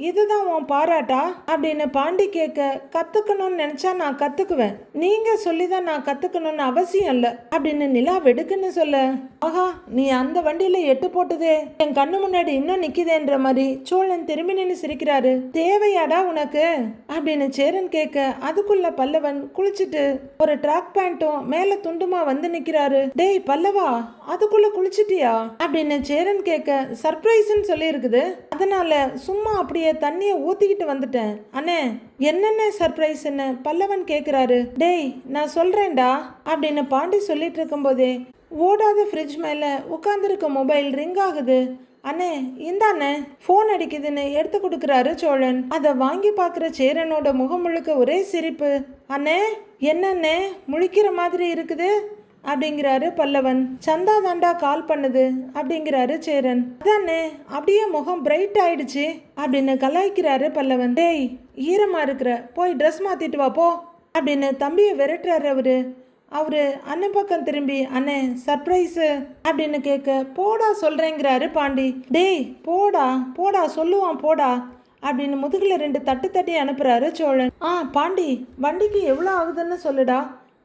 இதுதான் உன் பாராட்டா அப்படின்னு பாண்டி கேட்க, கத்துக்கணும்னு நினைச்சா நான் கத்துக்குவேன், நீங்க சொல்லிதான் நான் கத்துக்கணும்னு அவசியம் இல்ல அப்படின்னு நிலா வெடுக்குன்னு சொல்ல, ஆஹா, நீ அந்த வண்டியில 8 போட்டதே என் கண்ணு முன்னாடி இன்னும் நிக்குதேன்ற மாதிரி சோழன் திரும்பி நின்று சிரிக்கிறாரு. தேவையாடா உனக்கு அப்படின்னு சேரன் கேட்க, அதுக்குள்ள பல்லவன் குளிச்சுட்டு ஒரு ட்ராக் பேண்ட்டும் மேல துண்டுமா வந்து நிக்கிறாரு. டேய் பல்லவா, அதுக்குள்ள குளிச்சிட்டியா அப்படின்னு சேரன் கேட்க, சர்ப்ரைஸ்ன்னு சொல்லி இருக்குது, அதனால சும்மா அப்படியே தண்ணிய ஊத்திக்கிட்டு வந்துட்டேன். அண்ணே, என்னென்ன சர்ப்ரைஸ்ன்னு பல்லவன் கேக்குறாரு. டேய் நான் சொல்றேன்டா அப்படின்னு பாண்டி சொல்லிட்டு இருக்கும் போதே ஓடாத ஃப்ரிட்ஜ் மேல உட்கார்ந்துருக்க மொபைல் ரிங் ஆகுது. அண்ணே இந்தாண்ணே ஃபோன் அடிக்குதுன்னு எடுத்து கொடுக்குறாரு சோழன். அதை வாங்கி பார்க்குற சேரனோட முகம் முழுக்க ஒரே சிரிப்பு. அண்ணே என்னண்ணே முழிக்கிற மாதிரி இருக்குது அப்படிங்கிறாரு பல்லவன். சந்தா தாண்டா கால் பண்ணுது அப்படிங்கிறாரு சேரன். அதானே அப்படியே முகம் பிரைட் ஆயிடுச்சு அப்படின்னு கலாய்க்கிறாரு பல்லவன். டேய் ஈரமா இருக்கிற, போய் ட்ரெஸ் மாத்திட்டு வா போ அப்படின்னு தம்பியை விரட்டுறாரு அவரு அண்ணன் பக்கம் திரும்பி, அண்ணே சர்ப்ரைஸு அப்படின்னு கேட்க, போடா சொல்றேங்கிறாரு பாண்டி. டேய் போடா போடா சொல்லுவான் போடா அப்படின்னு முதுகுல 2 தட்டு தட்டி அனுப்புறாரு சோழன். பாண்டி வண்டிக்கு எவ்வளோ ஆகுதுன்னு சொல்லுடா,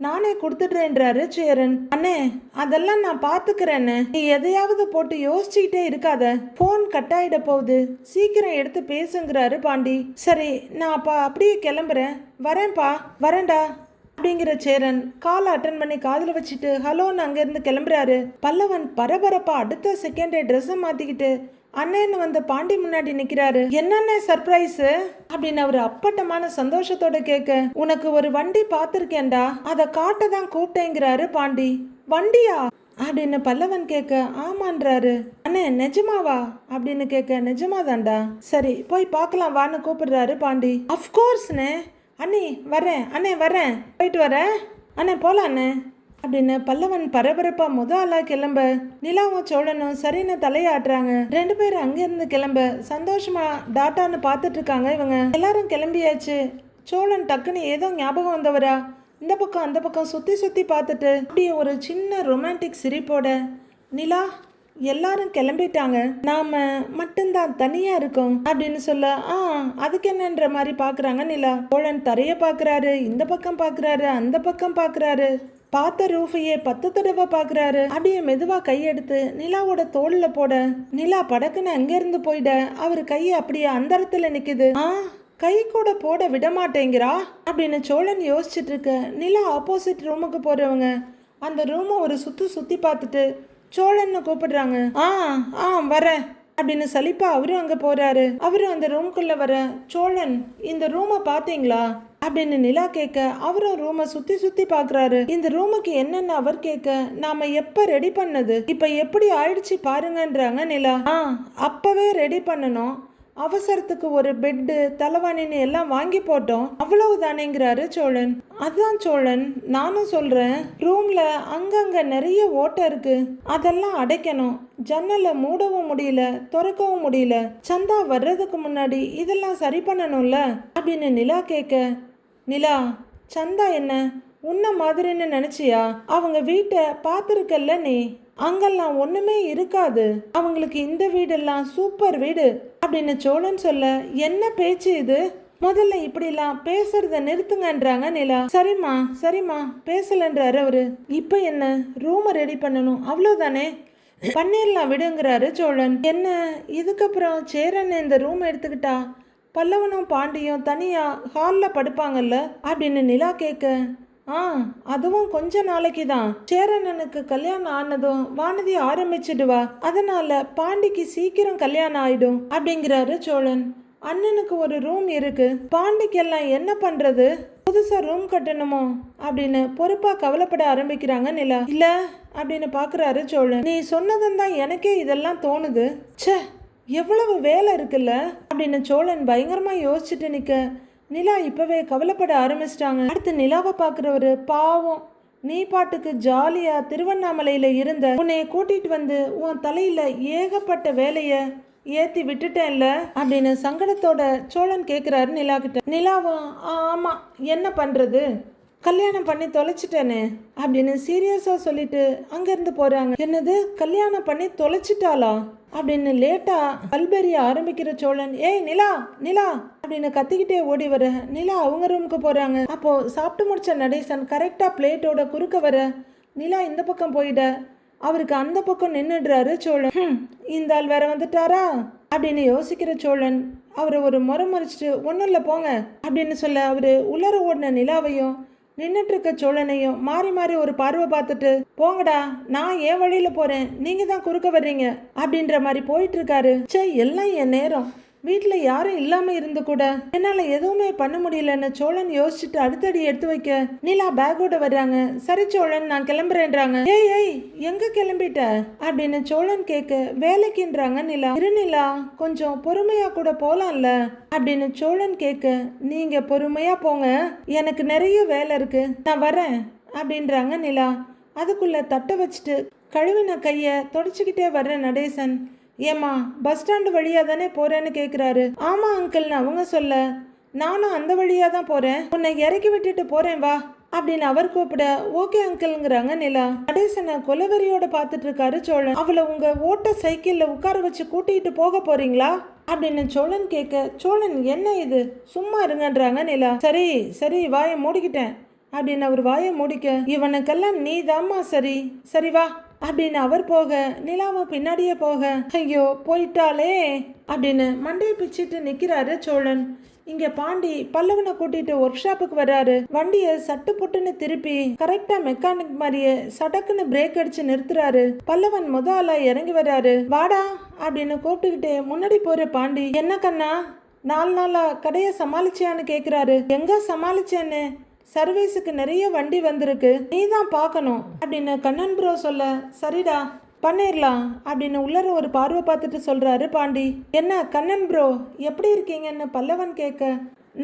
நானே கொடுத்துடுறேன்றாரு சேரன். அண்ணே அதெல்லாம் நான் பார்த்துக்கிறேன்னு, நீ எதையாவது போட்டு யோசிச்சுக்கிட்டே இருக்காத, ஃபோன் கட் ஆகிட போகுது, சீக்கிரம் எடுத்து பேசுங்கிறாரு பாண்டி. சரி நான் அப்பா அப்படியே கிளம்புறேன், வரேன்ப்பா, வரேன்டா அப்படிங்கிற சேரன் காலை அட்டன் பண்ணி காதில் வச்சுட்டு ஹலோன்னு அங்கேருந்து கிளம்புறாரு. பல்லவன் பரபரப்பா அடுத்த செகண்டே ட்ரெஸ்ஸை மாற்றிக்கிட்டு அண்ணன்னு வந்து பாண்டி முன்னாடி நிற்கிறாரு. என்னென்ன சர்ப்ரைஸு அப்படின்னு அவர் அப்பட்டமான சந்தோஷத்தோட கேட்க, உனக்கு ஒரு வண்டி பார்த்துருக்கேன்டா, அதை காட்ட தான் கூப்பிட்டேங்கிறாரு பாண்டி. வண்டியா அப்படின்னு பல்லவன் கேட்க, ஆமான்றாரு. அண்ணே நிஜமாவா அப்படின்னு கேட்க, நிஜமாதான்டா. சரி போய் பார்க்கலாம் வான்னு கூப்பிடுறாரு பாண்டி. அஃப்கோர்ஸ்ண்ணே, அண்ணி வரேன், அண்ணே வரேன், போயிட்டு வரேன் அண்ணே, போலாம் அண்ணே அப்படின்னு பல்லவன் பரபரப்பா ஆளா கிளம்ப, நிலாவும் சோழனும் சரின்னு தலையாட்டுறாங்க. 2 பேரும் அங்கிருந்து கிளம்ப சந்தோஷமா டாட்டான்னு பார்த்துட்டு இருக்காங்க. இவங்க எல்லாரும் கிளம்பியாச்சு. சோழன் டக்குன்னு ஏதோ ஞாபகம் வந்தவரா இந்த பக்கம் அந்த பக்கம் சுத்தி சுத்தி பார்த்துட்டு அப்படியே ஒரு சின்ன ரொமான்டிக் சிரிப்போட, நிலா எல்லாரும் கிளம்பிட்டாங்க, நாம மட்டும்தான் தனியா இருக்கோம் அப்படின்னு சொல்ல, அதுக்கு என்னன்ற மாதிரி பாக்குறாங்க நிலா. சோழன் தரைய பாக்குறாரு, இந்த பக்கம் பாக்குறாரு, அந்த பக்கம் பாக்குறாரு, பார்த்த ரூஃபையே 10 தடவை பாக்குறாரு. அப்படியே மெதுவா கையெடுத்து நிலாவோட தோல்ல போட, நிலா படக்குன்னு அங்கிருந்து போயிட அவர் கையை அப்படியே அந்தரத்துல நிக்குது. கை கூட போட விட மாட்டேங்கிறா அப்படின்னு சோழன் யோசிச்சுட்டு இருக்க, நிலா ஆப்போசிட் ரூமுக்கு போறவங்க அந்த ரூமை ஒரு சுத்தி பார்த்துட்டு சோழன்னு கூப்பிடுறாங்க. வர அப்படின்னு சலிப்பா அவரும் அங்க போறாரு. அவரும் அந்த ரூம்குள்ள வர, சோழன் இந்த ரூமை பாத்தீங்களா அப்படின்னு நிலா கேட்க, அவரும் ரூமை சுத்தி சுத்தி பாக்குறாரு. இந்த ரூமுக்கு என்னன்னு அவர் கேட்க, நாம எப்ப ரெடி பண்ணது இப்ப எப்படி ஆயிடுச்சு பாருங்கன்றாங்க நிலா. அப்பவே ரெடி பண்ணணும், அவசரத்துக்கு ஒரு பெட்டு தலைவாணின்னு எல்லாம் வாங்கி போட்டோம், அவ்வளவு தானேங்கிறாரு சோழன். அதான் சோழன் நானும் சொல்றேன், ரூம்ல அங்கங்க நிறைய ஓட்டை இருக்கு, அதெல்லாம் அடைக்கணும், ஜன்னலை மூடவும் முடியல திறக்கவும் முடியல, சந்தா வர்றதுக்கு முன்னாடி இதெல்லாம் சரி பண்ணணும்ல அப்படின்னு நிலா கேட்க, நிலா சந்தா என்ன உன்ன மாதிரின்னு நினைச்சியா, அவங்க வீட்டை பார்த்துருக்கல்ல நீ, அங்கெல்லாம் ஒண்ணுமே இருக்காது, அவங்களுக்கு இந்த வீடெல்லாம் சூப்பர் வீடு அப்படின்னு சோழன் சொல்ல, என்ன பேச்சு இது, முதல்ல இப்படிலாம் பேசுறத நிறுத்துங்கன்றாங்க நிலா. சரிம்மா சரிம்மா பேசலன்றாரு அவரு. இப்ப என்ன ரூமை ரெடி பண்ணணும் அவ்வளவுதானே, பண்ணிடலாம் விடுங்கிறாரு சோழன். என்ன இதுக்கப்புறம் சேரன் இந்த ரூம் எடுத்துக்கிட்டா பல்லவனும் பாண்டியும் தனியா ஹாலில் படுப்பாங்கல்ல அப்படின்னு நிலா கேட்க, ஆ அதுவும் கொஞ்ச நாளைக்கு தான். சேரனனுக்கு கல்யாணம் ஆனதும் வானதி ஆரம்பிச்சிடுவா. அதனால பாண்டிக்கு சீக்கிரம் கல்யாணம் ஆயிடும் அப்படிங்கிறாரு சோழன். அண்ணனுக்கு ஒரு ரூம் இருக்கு, பாண்டிக்கெல்லாம் என்ன பண்றது, புதுசா ரூம் கட்டணுமோ அப்படின்னு பொறுப்பா கவலைப்பட ஆரம்பிக்கிறாங்க நிலா. இல்ல அப்படின்னு பாக்குறாரு சோழன். நீ சொன்னதும் தான் எனக்கே இதெல்லாம் தோணுது. ச்சே, எவ்வளவு வேலை இருக்குல்ல அப்படின்னு சோழன் பயங்கரமா யோசிச்சுட்டு நிக்க நிலா இப்பவே கவலைப்பட ஆரம்பிச்சிட்டாங்க. அடுத்து நிலாவை பாக்குறவரு, பாவம் நீ பாட்டுக்கு ஜாலியா திருவண்ணாமலையில இருந்த, உன்னைய கூட்டிட்டு வந்து உன் தலையில ஏகப்பட்ட வேலைய ஏத்தி விட்டுட்டேன்ல அப்படின்னு சங்கடத்தோட சோழன் கேட்குறாரு நிலா கிட்ட. நிலாவும் ஆமா என்ன பண்றது, கல்யாணம் பண்ணி தொலைச்சிட்டேனே அப்படின்னு சீரியஸாக சொல்லிட்டு அங்கேருந்து போகிறாங்க. என்னது கல்யாணம் பண்ணி தொலைச்சிட்டாளா அப்படின்னு லேட்டா பல்பெரிய ஆரம்பிக்கிற சோழன், ஏய் நிலா நிலா அப்படின்னு கத்திக்கிட்டே ஓடி வர நிலா அவங்க ரூமுக்கு போகிறாங்க. அப்போ சாப்பிட்டு முடிச்ச நடேசன் கரெக்டாக பிளேட்டோட குறுக்க வர நிலா இந்த பக்கம் போயிட அவருக்கு அந்த பக்கம் நின்றுடுறாரு சோழன். இந்த ஆள் வேற வந்துட்டாரா அப்படின்னு யோசிக்கிற சோழன் அவரை ஒரு முறை முறைச்சிட்டு ஒன்றும் இல்லை போங்க அப்படின்னு சொல்ல அவரு உள்ளர ஓடின நிலாவையும் நின்றுட்டு இருக்க சோழனையும் மாறி மாறி ஒரு பார்வை பார்த்துட்டு, போங்கடா நான் என் வழியில போறேன், நீங்க தான் குறுக்க வர்றீங்க அப்படின்ற மாதிரி போயிட்டு இருக்காரு. சே, எல்லாம் என் நேரம், வீட்டில் யாரும் இல்லாம இருந்து கூட என்னால எதுவுமே பண்ண முடியலன்னு சோழன் யோசிச்சுட்டு அடுத்தடி எடுத்து வைக்க நிலா பேக்கோட வர்றாங்க. சரி சோழன் நான் கிளம்புறேன்றாங்க. ஏய் ஏய் எங்க கிளம்பிட்ட அப்படின்னு சோழன் கேட்க வேலைக்குன்றாங்க நிலா. இரு நிலா கொஞ்சம் பொறுமையா கூட போலாம்ல அப்படின்னு சோழன் கேட்க, நீங்க பொறுமையா போங்க, எனக்கு நிறைய வேலை இருக்கு, நான் வரேன் அப்படின்றாங்க நிலா. அதுக்குள்ள தட்டை வச்சுட்டு கழுவின கைய தொடச்சிக்கிட்டே வர்ற நடேசன், ஏம்மா பஸ் ஸ்டாண்டு வழியா தானே போறேன்னு கேட்குறாரு. ஆமா அங்கிள்னு அவங்க சொல்ல, நானும் அந்த வழியா தான் போறேன், உன்னை இறக்கி விட்டுட்டு போறேன் வா அப்படின்னு அவர் கூப்பிட, ஓகே அங்கிள்ங்கிறாங்க நிலா. நடேசனை கொலவெறியோட பார்த்துட்டு இருக்காரு சோழன். அவளை உங்க ஓட்ட சைக்கிள்ல உட்கார வச்சு கூட்டிகிட்டு போக போறீங்களா அப்படின்னு சோழன் கேட்க, சோழன் என்ன இது சும்மா இருங்கன்றாங்க நிலா. சரி சரி வாயை மூடிக்கிட்டேன் அப்படின்னு அவர் வாயை மூடிக்க, இவனுக்கெல்லாம் நீ தாம்மா சரி, சரி வா அப்படின்னு அவர் போக நிலாவும் பின்னாடியே போக, ஐயோ போயிட்டாலே அப்படின்னு மண்டையை பிச்சுட்டு நிக்கிறாரு சோழன். இங்க பாண்டி பல்லவனை கூட்டிட்டு ஒர்க் ஷாப்புக்கு வர்றாரு. வண்டியை சட்டு புட்டுன்னு திருப்பி கரெக்டா மெக்கானிக் மாதிரியே சடக்குன்னு பிரேக் அடிச்சு நிறுத்துறாரு. பல்லவன் முதல்ல இறங்கி வர்றாரு. வாடா அப்படின்னு கூப்பிட்டுக்கிட்டே முன்னாடி போற பாண்டி, என்ன கண்ணா 4 நாளா கடையை சமாளிச்சியான்னு கேக்குறாரு. எங்க சமாளிச்சேன்னு, சர்வீஸுக்கு நிறைய வண்டி வந்திருக்கு, நீ தான் பார்க்கணும் அப்படின்னு கண்ணன் ப்ரோ சொல்ல, சரிடா பண்ணிடலாம் அப்படின்னு உள்ளர ஒரு பார்வை பார்த்துட்டு சொல்றாரு பாண்டி. என்ன கண்ணன் ப்ரோ எப்படி இருக்கீங்கன்னு பல்லவன் கேட்க,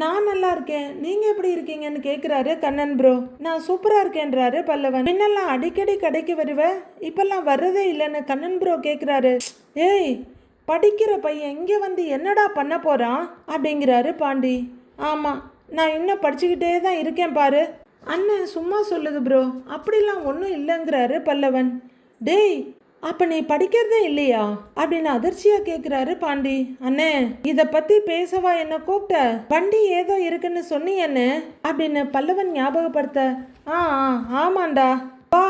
நான் நல்லா இருக்கேன், நீங்க எப்படி இருக்கீங்கன்னு கேட்குறாரு கண்ணன் ப்ரோ. நான் சூப்பரா இருக்கேன்றாரு பல்லவன். பின்னெல்லாம் அடிக்கடி கடைக்கு வருவ, இப்பெல்லாம் வர்றதே இல்லைன்னு கண்ணன் ப்ரோ கேட்குறாரு. ஏய் படிக்கிற பையன் இங்கே வந்து என்னடா பண்ண போறான் அப்படிங்கிறாரு பாண்டி. ஆமா நான் இன்னும் படிச்சுக்கிட்டே தான் இருக்கேன் பாரு. அண்ணன் சும்மா சொல்லுது ப்ரோ, அப்படிலாம் ஒன்றும் இல்லைங்கிறாரு பல்லவன். டேய் அப்ப நீ படிக்கிறதே இல்லையா அப்படின்னு அதிர்ச்சியா கேட்குறாரு பாண்டி. அண்ணே இதை பத்தி பேசவா என்ன கூப்பிட்ட, வண்டி ஏதோ இருக்குன்னு சொன்னியண்ணே அப்படின்னு பல்லவன் ஞாபகப்படுத்த, ஆமாண்டா வா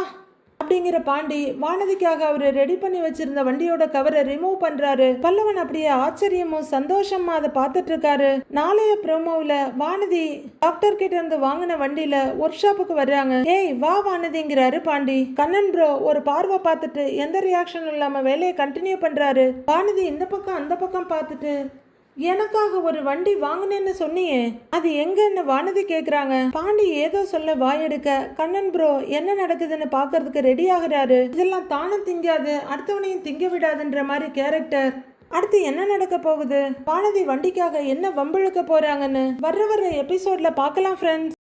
அப்படிங்கிற பாண்டி வானதிக்காக அவரு ரெடி பண்ணி வச்சிருந்த வண்டியோட கவரை ரிமூவ் பண்றாரு. பல்லவன் அப்படியே ஆச்சரியமும் சந்தோஷமா அதை பார்த்துட்டு இருக்காரு. நாளைய ப்ரோமோவில் வானதி டாக்டர் கிட்ட இருந்து வாங்கின வண்டியில ஒர்க் ஷாப்புக்கு வர்றாங்க. ஏய் வா வானதிங்கிறாரு பாண்டி. கண்ணன் ப்ரோ ஒரு பார்வை பார்த்துட்டு எந்த ரியாக்ஷனும் இல்லாம வேலையை கண்டினியூ பண்றாரு. வானதி இந்த பக்கம் அந்த பக்கம் பார்த்துட்டு, எனக்காக ஒரு வண்டி வாங்கினேன்னு சொன்னியே அது எங்கன்னு வானதி கேக்குறாங்க. பாண்டி ஏதோ சொல்ல வாயெடுக்க கண்ணன் ப்ரோ என்ன நடக்குதுன்னு பாக்குறதுக்கு ரெடி ஆகுறாரு. இதெல்லாம் தானும் திங்காது அடுத்தவனையும் திங்க விடாதுன்ற மாதிரி கேரக்டர். அடுத்து என்ன நடக்க போகுது, வானதி வண்டிக்காக என்ன வம்பிழுக்க போறாங்கன்னு வர்ற எபிசோட்ல பார்க்கலாம் ஃப்ரெண்ட்ஸ்.